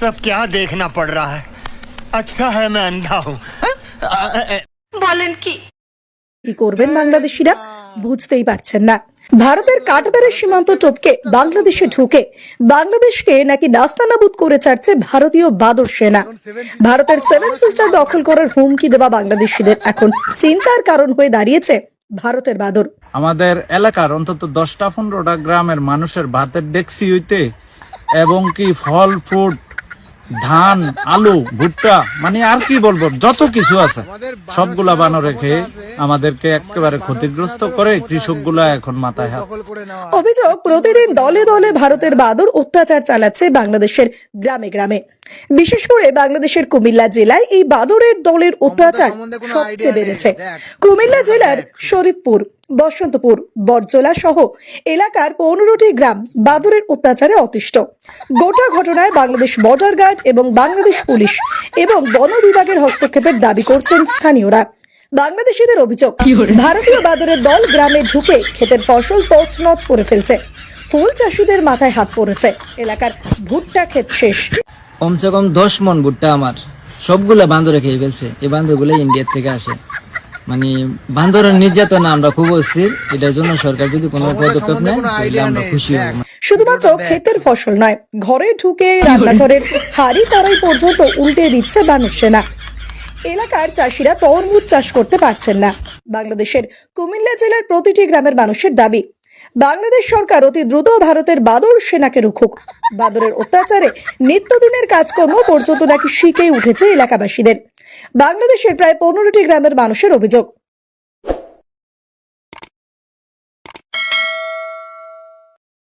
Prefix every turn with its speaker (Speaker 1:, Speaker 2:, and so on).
Speaker 1: सब क्या देखना पड़ रहा है। अच्छा है मैं अंधा हूँ।
Speaker 2: বলেন কি
Speaker 3: কি করবেন বাংলাদেশিরা বুঝতেই পারছেন না। ভারতের কাঁটাতারের সীমান্ত টপকে বাংলাদেশে ঢুকে বাংলাদেশকে নাকি নাস্তানাবুদ করে ছাড়ছে ভারতীয় বাদর সেনা। ভারতের সেভেন সিস্টার দখল করার হুমকি দেওয়া বাংলাদেশিদের এখন চিন্তার কারণ হয়ে দাঁড়িয়েছে ভারতের বাদর।
Speaker 4: আমাদের এলাকার অন্তত 10-15টা গ্রামের মানুষের ভাতের ডেক্সি হইতে এবং কি ফল ফ্রুট ধান আলু ভুট্টা মানে আর কি বলবো যত কিছু আছে সবগুলা বানো রেখে আমাদেরকে একেবারে ক্ষতিগ্রস্ত করে কৃষকগুলা এখন মাথায় হাত।
Speaker 3: অভিযোগ প্রতিদিন দলে দলে ভারতের বাদর অত্যাচার চালাচ্ছে বাংলাদেশের গ্রামে গ্রামে। বিশেষ করে বাংলাদেশের কুমিল্লা জেলায় এই বাদরের দলের অত্যাচার সবচেয়ে বেড়েছে। কুমিল্লা জেলার শরীফপুর বসন্তপুর বরজলা সহ এলাকার 15টি গ্রাম বাদরের অত্যাচারে অতিষ্ঠ। গোটা ঘটনায় বাংলাদেশ বর্ডার গার্ড এবং বাংলাদেশ পুলিশ এবং বন বিভাগের হস্তক্ষেপের দাবি করছেন স্থানীয়রা। বাংলাদেশিদের অভিযোগ ভারতীয় বাদরের দল গ্রামে ঢুকে ক্ষেতের ফসল তছনছ করে ফেলছে। ফুল চাষিদের মাথায় হাত পড়েছে, এলাকার ভুট্টা ক্ষেত শেষ।
Speaker 5: কমসে কম 10 মন ভুট্টা আমার সবগুলা বান্দরে খেয়ে ফেলছে। এই বান্দরগুলো ইন্ডিয়া থেকে আসে। মানে বান্দরের নির্যাতন আমরা খুব অস্থির। এটার জন্য সরকার যদি কোনো পদক্ষেপ নেয় তাহলে আমরা খুশি হব।
Speaker 3: শুধুমাত্র ক্ষেতের ফসল নয়, ঘরে ঢুকে রান্নাঘরের হাড়ি কড়াই পর্যন্ত উল্টে দিচ্ছে বানর সেনা। এলাকার চাষিরা তরমুজ চাষ করতে পারছেন না। বাংলাদেশের কুমিল্লা জেলার প্রতিটি গ্রামের মানুষের দাবি বাংলাদেশ সরকার অতি দ্রুত ভারতের বাদর সেনাকে রুখুক। বাদরের অত্যাচারে নিত্যদিনের কাজকর্ম পর্যন্ত নাকি শিখে উঠেছে এলাকাবাসীদের। বাংলাদেশের প্রায় 15টি গ্রামের মানুষের অভিযোগ